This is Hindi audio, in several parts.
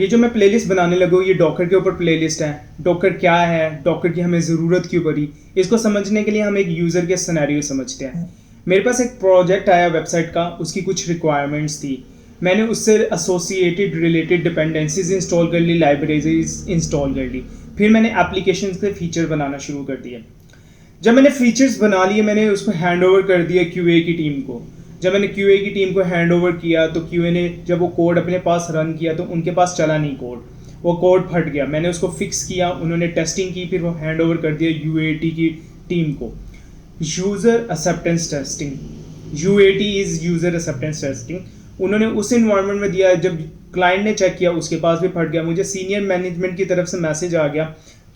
ये जो मैं प्लेलिस्ट बनाने लगा हूँ, ये डॉकर के ऊपर प्लेलिस्ट है। डॉकर क्या है, डॉकर की हमें ज़रूरत क्यों पड़ी, इसको समझने के लिए हम एक यूज़र के सिनेरियो समझते हैं। मेरे पास एक प्रोजेक्ट आया वेबसाइट का, उसकी कुछ रिक्वायरमेंट्स थी। मैंने उससे एसोसिएटेड रिलेटेड डिपेंडेंसीज इंस्टॉल कर ली, लाइब्रेरीज इंस्टॉल कर ली। फिर मैंने एप्लीकेशन के फीचर बनाना शुरू कर दिए। जब मैंने फीचर्स बना लिए, मैंने उसको हैंड ओवर कर दिया क्यूए की टीम को। जब मैंने क्यूए की टीम को हैंड ओवर किया तो क्यूए ने जब वो कोड अपने पास रन किया तो उनके पास चला नहीं कोड, वो कोड फट गया। मैंने उसको फिक्स किया, उन्होंने टेस्टिंग की, फिर वो हैंड ओवर कर दिया यूएटी की टीम को। User acceptance testing, UAT is user acceptance testing. उन्होंने उस इन्वायरमेंट में दिया, जब क्लाइंट ने चेक किया उसके पास भी फट गया। मुझे सीनियर मैनेजमेंट की तरफ से मैसेज आ गया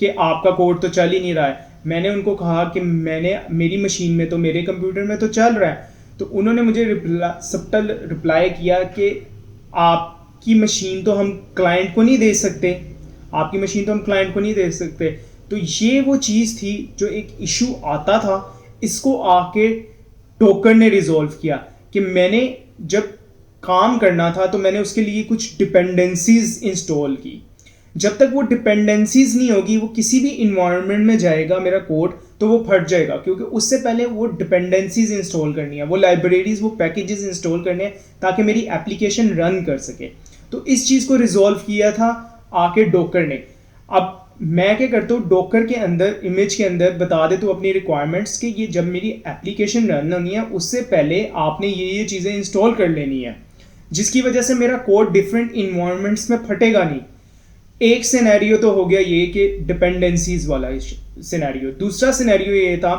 कि आपका कोड तो चल ही नहीं रहा है। मैंने उनको कहा कि मेरी मशीन में तो, मेरे कंप्यूटर में तो चल रहा है। तो उन्होंने मुझे सब्टल रिप्लाई किया कि आपकी मशीन तो हम क्लाइंट को नहीं दे सकते, आपकी मशीन तो हम क्लाइंट को नहीं दे सकते। तो ये वो चीज़ थी जो एक इशू आता था, इसको आके टोकर ने रिजॉल्व किया कि मैंने जब काम करना था तो मैंने उसके लिए कुछ डिपेंडेंसीज इंस्टॉल की। जब तक वो डिपेंडेंसीज नहीं होगी, वो किसी भी इन्वायरमेंट में जाएगा मेरा कोड तो वो फट जाएगा, क्योंकि उससे पहले वो डिपेंडेंसीज इंस्टॉल करनी है, वो लाइब्रेरीज, वो पैकेजेस इंस्टॉल करने हैं ताकि मेरी एप्लीकेशन रन कर सके। तो इस चीज़ को रिजॉल्व किया था आके डॉकर ने। अब मैं क्या करता हूँ, डॉकर के अंदर, इमेज के अंदर बता दे तो अपनी रिक्वायरमेंट्स कि ये जब मेरी एप्लीकेशन रन होनी है उससे पहले आपने ये चीज़ें इंस्टॉल कर लेनी है, जिसकी वजह से मेरा कोड डिफरेंट इन्वायरमेंट्स में फटेगा नहीं। एक सिनेरियो तो हो गया ये कि डिपेंडेंसीज वाला सिनेरियो। दूसरा सिनेरियो ये था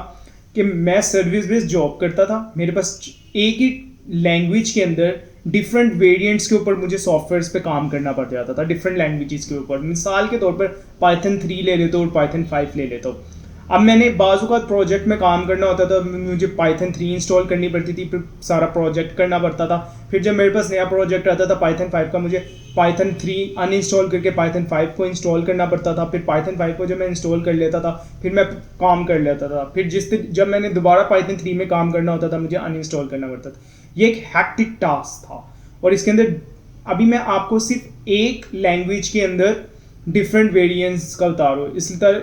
कि मैं सर्विस बेस्ड जॉब करता था, मेरे पास एक ही लैंग्वेज के अंदर डिफरेंट वेरिएंट्स के ऊपर मुझे सॉफ्टवेयर्स पे काम करना पड़ जाता था, डिफरेंट लैंग्वेजेस के ऊपर। मिसाल के तौर पर पाइथन 3 ले लेता हूँ और पाइथन 5 ले लेता हूँ। अब मैंने बाजू का प्रोजेक्ट में काम करना होता था, मुझे पाइथन 3 इंस्टॉल करनी पड़ती थी, फिर सारा प्रोजेक्ट करना पड़ता था। फिर जब मेरे पास नया प्रोजेक्ट आता था पाइथन 5 का, मुझे पाइथन 3 अनइंस्टॉल करके पाइथन 5 को इंस्टॉल करना पड़ता था। फिर पाइथन 5 को जब मैं इंस्टॉल कर लेता था फिर मैं काम कर लेता था। फिर जब मैंने दोबारा पाइथन 3 में काम करना होता था मुझे अनइंस्टॉल करना पड़ता था। ये एक हैक्टिक टास्क था, और इसके अंदर अभी मैं आपको सिर्फ एक लैंग्वेज के अंदर डिफरेंट वेरिएंट्स का बता रहा हूँ।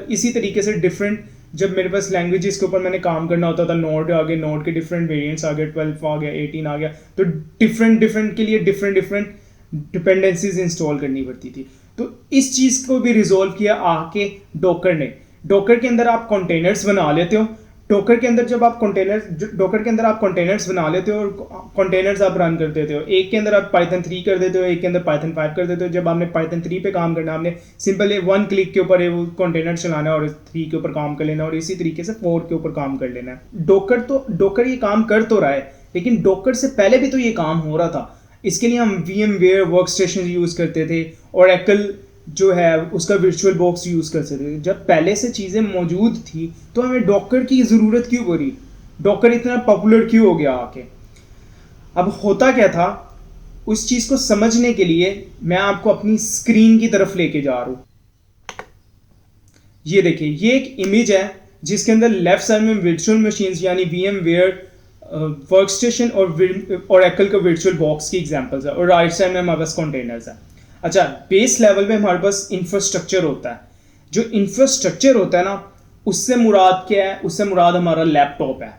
इसी तरीके से डिफरेंट, जब मेरे पास लैंग्वेजेस के ऊपर मैंने काम करना होता था, नोड आ गए, नोड के डिफरेंट वेरिएंट्स आ गए, 12 आ गया, 18 आ गया, तो डिफरेंट के लिए डिफरेंट डिपेंडेंसीज इंस्टॉल करनी पड़ती थी। तो इस चीज़ को भी रिजॉल्व किया आके डॉकर ने। डॉकर के अंदर आप कंटेनर्स बना लेते हो। डॉकर के अंदर जब आप कंटेनर्स बना लेते हो और कंटेनर्स आप रन कर देते हो, एक के अंदर आप पाइथन 3 कर देते हो, एक के अंदर पाइथन 5 कर देते हो। जब आपने पाइथन 3 पे काम करना, आपने सिंपल 1 क्लिक के ऊपर वो कंटेनर चलाना है और 3 के ऊपर काम कर लेना, और इसी तरीके से 4 के ऊपर काम कर लेना है। डॉकर ये काम कर तो रहा है, लेकिन डॉकर से पहले भी तो ये काम हो रहा था। इसके लिए हम VMware वर्कस्टेशन यूज़ करते थे, Oracle जो है उसका वर्चुअल बॉक्स यूज़ कर सकते थे। जब पहले से चीज़ें मौजूद थी तो हमें डॉकर की ज़रूरत क्यों पड़ी, डॉकर इतना पॉपुलर क्यों हो गया आके। अब होता क्या था, उस चीज़ को समझने के लिए मैं आपको अपनी स्क्रीन की तरफ लेके जा रहा हूँ। ये देखिए, ये एक इमेज है जिसके अंदर लेफ्ट साइड में वर्चुअल मशीन्स यानी VMware वर्कस्टेशन और Oracle का वर्चुअल बॉक्स की एग्जांपल्स है, और राइट साइड में हमारे पास कंटेनर्स है। अच्छा, बेस लेवल पे हमारे पास इंफ्रास्ट्रक्चर होता है। जो इंफ्रास्ट्रक्चर होता है ना, उससे मुराद क्या है, उससे मुराद हमारा लैपटॉप है।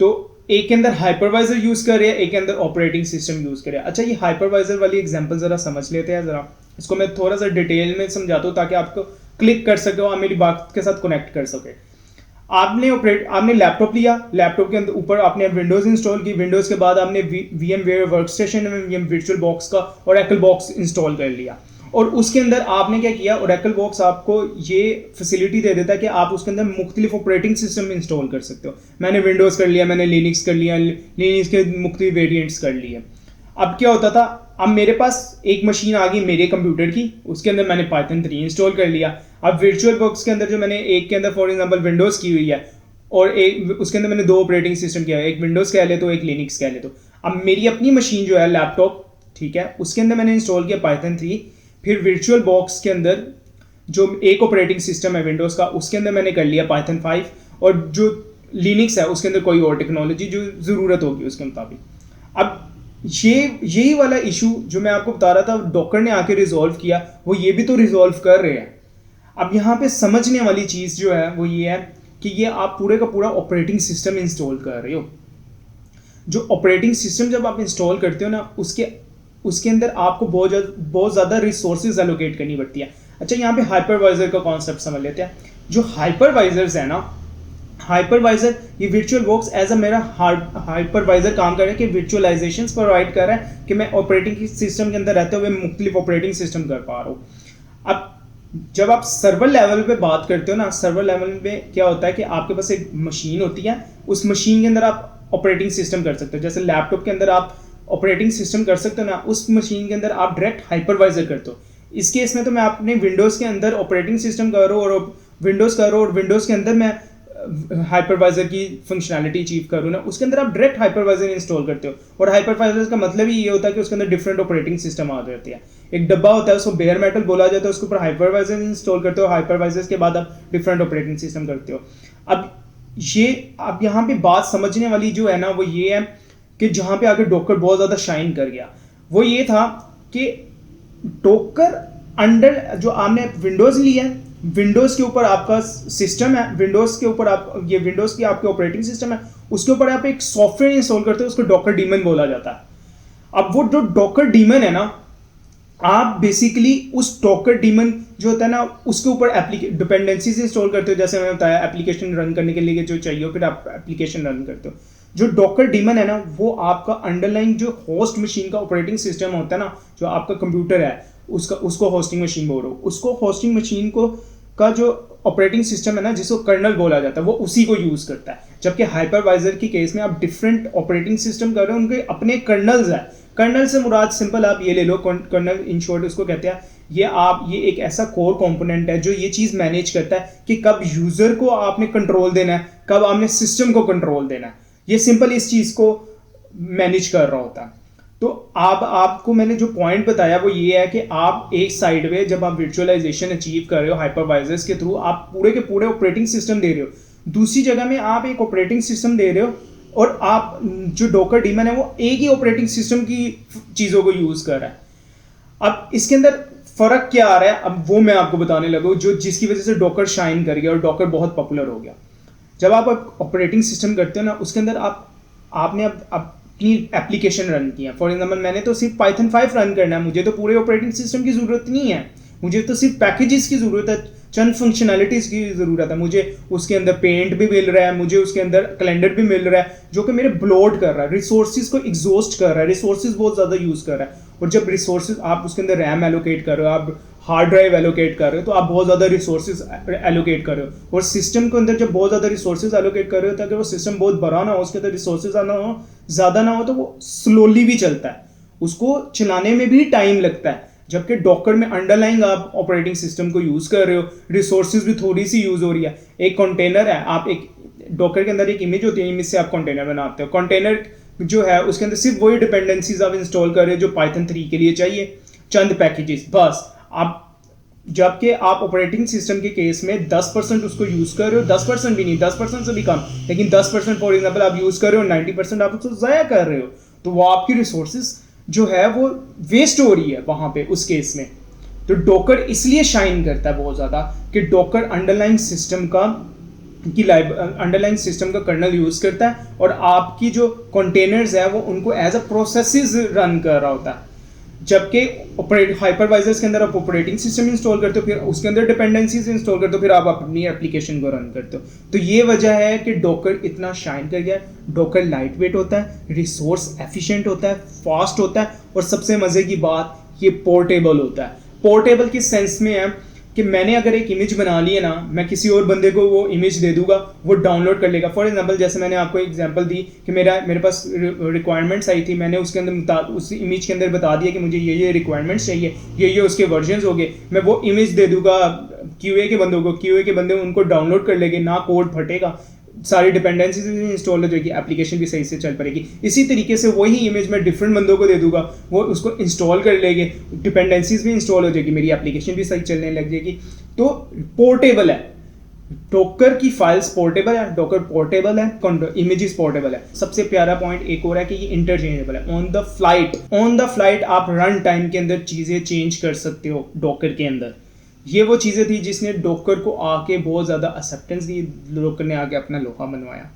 तो एक के अंदर हाइपरवाइजर यूज़ कर रहे हैं, एक के अंदर ऑपरेटिंग सिस्टम यूज़ कर रहे हैं। अच्छा, ये हाइपरवाइजर वाली एग्जांपल ज़रा समझ लेते हैं। ज़रा इसको मैं थोड़ा सा डिटेल में समझाता हूँ ताकि आपको क्लिक कर सके और आप मेरी बात के साथ कनेक्ट कर सके। आपने लैपटॉप लिया, लैपटॉप के अंदर ऊपर आपने विंडोज़ इंस्टॉल की, विंडोज़ के बाद आपने VMware वर्कस्टेशन में वर्चुअल बॉक्स का Oracle बॉक्स इंस्टॉल कर लिया, और उसके अंदर आपने क्या किया, Oracle बॉक्स आपको ये फैसिलिटी दे देता है कि आप उसके अंदर मुख्तलिफ ऑपरेटिंग सिस्टम इंस्टॉल कर सकते हो। मैंने विंडोज़ कर लिया, मैंने लिनक्स कर लिया, लिनक्स के मुख्तलिफ वेरिएंट्स कर लिए। अब क्या होता था, अब मेरे पास एक मशीन आ गई मेरे कंप्यूटर की, उसके अंदर मैंने पाइथन 3 इंस्टॉल कर लिया। अब वर्चुअल बॉक्स के अंदर जो मैंने एक के अंदर फॉर एग्जांपल विंडोज़ की हुई है, और एक उसके अंदर मैंने 2 ऑपरेटिंग सिस्टम किया है, एक विंडोज़ कह ले तो एक लिनक्स कह ले तो। अब मेरी अपनी मशीन जो है लैपटॉप, ठीक है, उसके अंदर मैंने इंस्टॉल किया पाइथन 3। फिर वर्चुअल बॉक्स के अंदर जो एक ऑपरेटिंग सिस्टम है विंडोज़ का, उसके अंदर मैंने कर लिया पाइथन 5, और जो लिनक्स है उसके अंदर कोई और टेक्नोलॉजी जो ज़रूरत होगी उसके मुताबिक। अब यही वाला इशू जो मैं आपको बता रहा था डॉकर ने आके रिजॉल्व किया, वो ये भी तो रिजॉल्व कर रहे हैं। अब यहाँ पे समझने वाली चीज़ जो है वो ये है कि ये आप पूरे का पूरा ऑपरेटिंग सिस्टम इंस्टॉल कर रहे हो। जो ऑपरेटिंग सिस्टम जब आप इंस्टॉल करते हो ना, उसके अंदर आपको बहुत ज़्यादा रिसोर्सेज एलोकेट करनी पड़ती है। अच्छा, यहाँ पे हाइपरवाइजर का कॉन्सेप्ट समझ लेते हैं। जो हाइपरवाइजर्स है ना, हाइपरवाइजर ये वर्चुअल बॉक्स एज अ मेरा हाइपरवाइजर काम कर रहा है कि वर्चुअलाइजेशंस प्रोवाइड कर रहा है कि मैं ऑपरेटिंग सिस्टम के अंदर रहते हुए मुख्तलिफ ऑपरेटिंग सिस्टम कर पा रहा हूँ। अब जब आप सर्वर लेवल पे बात करते हो ना, सर्वर लेवल में क्या होता है कि आपके पास एक मशीन होती है, उस मशीन के अंदर आप ऑपरेटिंग सिस्टम कर सकते हो। जैसे लैपटॉप के अंदर आप ऑपरेटिंग सिस्टम कर सकते हो ना, उस मशीन के अंदर आप डायरेक्ट हाइपरवाइजर करते हो। इस केस में तो मैं अपने विंडोज़ के अंदर ऑपरेटिंग सिस्टम कर रहा हूँ और विंडोज़ कर रहा हूँ और विंडोज़ के अंदर मैं हाइपरवाइजर की फंक्शनैलिटी अचीव करूँ ना, उसके अंदर आप डायरेक्ट हाइपरवाइजर इंस्टॉल करते हो। और हाइपरवाइजर का मतलब ही ये होता है कि उसके अंदर डिफरेंट ऑपरेटिंग सिस्टम आ जाते हैं। एक डब्बा होता है, उसको बेयर मेटल बोला जाता है, उसके ऊपर हाइपरवाइजर इंस्टॉल करते हो, हाइपरवाइजर के बाद आप डिफरेंट ऑपरेटिंग सिस्टम करते हो। अब यहाँ पे बात समझने वाली जो है ना वो ये है कि जहाँ पे आगे डॉकर बहुत ज़्यादा शाइन कर गया वो ये था कि डॉकर अंडर जो आपने विंडोज़ लिया है, विंडोज़ के ऊपर आपका सिस्टम है, विंडोज़ के ऊपर आप ये विंडोज़ की आपके ऑपरेटिंग सिस्टम है, उसके ऊपर आप एक सॉफ्टवेयर इंस्टॉल करते हो, उसको डॉकर डीमन बोला जाता है। अब वो जो डॉकर डीमन है ना, आप बेसिकली उस डॉकर डीमन जो होता है ना उसके ऊपर डिपेंडेंसीज इंस्टॉल करते हो। जैसे मैंने बताया एप्लीकेशन रन करने के लिए जो चाहिए फिर आप एप्लीकेशन रन करते हो। जो डॉकर डीमन है ना वो आपका अंडरलाइन जो होस्ट मशीन का ऑपरेटिंग सिस्टम होता है ना, जो आपका कंप्यूटर है उसको होस्टिंग मशीन बोल रहा हूँ, उसको होस्टिंग मशीन को का जो ऑपरेटिंग सिस्टम है ना जिसको कर्नल बोला जाता है वो उसी को यूज़ करता है। जबकि हाइपरवाइजर की केस में आप डिफरेंट ऑपरेटिंग सिस्टम कर रहे हो, उनके अपने कर्नल्स है। कर्नल से मुराद सिंपल आप ये ले लो, कर्नल इन शॉर्ट उसको कहते हैं। ये एक ऐसा कोर कंपोनेंट है जो ये चीज़ मैनेज करता है कि कब यूज़र को आपने कंट्रोल देना है, कब आपने सिस्टम को कंट्रोल देना है। ये सिंपल इस चीज़ को मैनेज कर रहा होता है। तो आपको मैंने जो पॉइंट बताया वो ये है कि आप एक साइड में जब आप वर्चुअलाइजेशन अचीव कर रहे हो हाइपरवाइजर्स के थ्रू, आप पूरे के पूरे ऑपरेटिंग सिस्टम दे रहे हो, दूसरी जगह में आप एक ऑपरेटिंग सिस्टम दे रहे हो और आप जो डॉकर डीमन है वो एक ही ऑपरेटिंग सिस्टम की चीज़ों को यूज़ कर रहा है। अब इसके अंदर फ़र्क क्या आ रहा है, अब वो मैं आपको बताने लगा जो जिसकी वजह से डॉकर शाइन कर गया और डॉकर बहुत पॉपुलर हो गया। जब आप ऑपरेटिंग सिस्टम करते हो ना उसके अंदर आपने अपनी एप्लीकेशन रन किया। फॉर एग्जांपल मैंने तो सिर्फ पाइथन 5 रन करना है, मुझे तो पूरे ऑपरेटिंग सिस्टम की ज़रूरत नहीं है, मुझे तो सिर्फ पैकेजेस की ज़रूरत है, चंद फंक्शनैलिटीज़ की ज़रूरत है। मुझे उसके अंदर पेंट भी मिल रहा है, मुझे उसके अंदर कैलेंडर भी मिल रहा है जो कि मेरे ब्लोड कर रहा है, रिसोर्सेज को एग्जॉस्ट कर रहा है, रिसोर्सेज बहुत ज़्यादा यूज़ कर रहा है। और जब रिसोर्सेज आप उसके अंदर रैम एलोकेट कर रहे हो, आप हार्ड ड्राइव एलोकेट कर रहे हो, तो आप बहुत ज़्यादा रिसोर्सेज एलोकेट कर रहे हो। और सिस्टम के अंदर जब बहुत ज़्यादा रिसोर्सेज एलोकेट कर रहे हो ताकि वो सिस्टम बहुत बड़ा ना हो, उसके अंदर रिसोर्सेज ज़्यादा ना हो तो वो स्लोली भी चलता है, उसको चलाने में भी टाइम लगता है। जबकि डॉकर में अंडरलाइंग आप ऑपरेटिंग सिस्टम को यूज़ कर रहे हो, रिसोर्सेज भी थोड़ी सी यूज़ हो रही है। एक कंटेनर है, आप एक डॉकर के अंदर एक इमेज होती है, इमेज से आप कंटेनर बनाते हो। कंटेनर जो है उसके अंदर सिर्फ वही डिपेंडेंसीज आप इंस्टॉल कर रहे हो जो पाइथन 3 के लिए चाहिए, चंद पैकेजेस बस। आप जबकि आप ऑपरेटिंग सिस्टम के केस में 10% उसको यूज़ कर रहे हो, 10% भी नहीं, 10% से भी कम, लेकिन 10% फॉर एग्जाम्पल आप यूज़ कर रहे हो, 90% आप उसको ज़ाया कर रहे हो, तो वो आपकी रिसोर्सेज जो है वो वेस्ट हो रही है वहाँ पे उस केस में। तो डॉकर इसलिए शाइन करता है बहुत ज़्यादा कि डॉकर अंडरलाइन सिस्टम का अंडरलाइन सिस्टम का कर्नल यूज़ करता है और आपकी जो कंटेनर्स है वो उनको एज अ प्रोसेसेस रन कर रहा होता है। जबकि हाइपरवाइजर्स के अंदर आप ऑपरेटिंग सिस्टम इंस्टॉल करते हो, फिर उसके अंदर डिपेंडेंसीज इंस्टॉल करते हो, फिर आप अपनी एप्लीकेशन को रन करते हो। तो ये वजह है कि डॉकर इतना शाइन कर गया। डॉकर लाइट वेट होता है, रिसोर्स एफिशिएंट होता है, फास्ट होता है और सबसे मज़े की बात ये पोर्टेबल होता है। पोर्टेबल के सेंस में है कि मैंने अगर एक इमेज बना ली है ना, मैं किसी और बंदे को वो इमेज दे दूंगा, वो डाउनलोड कर लेगा। फॉर एग्जांपल जैसे मैंने आपको एग्जांपल दी कि मेरे पास रिक्वायरमेंट्स आई थी, मैंने उसके अंदर उस इमेज के अंदर बता दिया कि मुझे ये रिक्वायरमेंट्स चाहिए, ये उसके वर्जन्स हो गए, मैं वो इमेज दे दूंगा क्यूए के बंदों को, क्यूए के बंदे उनको डाउनलोड कर लेंगे, ना कोड फटेगा, सारी डिपेंडेंसीज भी इंस्टॉल हो जाएगी, एप्लीकेशन भी सही से चल पड़ेगी। इसी तरीके से वही इमेज मैं डिफरेंट बंदों को दे दूंगा, वो उसको इंस्टॉल कर लेंगे, डिपेंडेंसीज भी इंस्टॉल हो जाएगी, मेरी एप्लीकेशन भी सही चलने लग जाएगी। तो पोर्टेबल है। डॉकर की फाइल्स पोर्टेबल है, डॉकर पोर्टेबल है, इमेजेस पोर्टेबल है। सबसे प्यारा पॉइंट एक और है कि ये इंटरचेंजेबल है। ऑन द फ्लाइट आप रन टाइम के अंदर चीज़ें चेंज कर सकते हो डॉकर के अंदर। ये वो चीज़ें थी जिसने डॉकर को आके बहुत ज़्यादा एक्सेप्टेंस दी, डॉकर ने आके अपना लोहा मनवाया।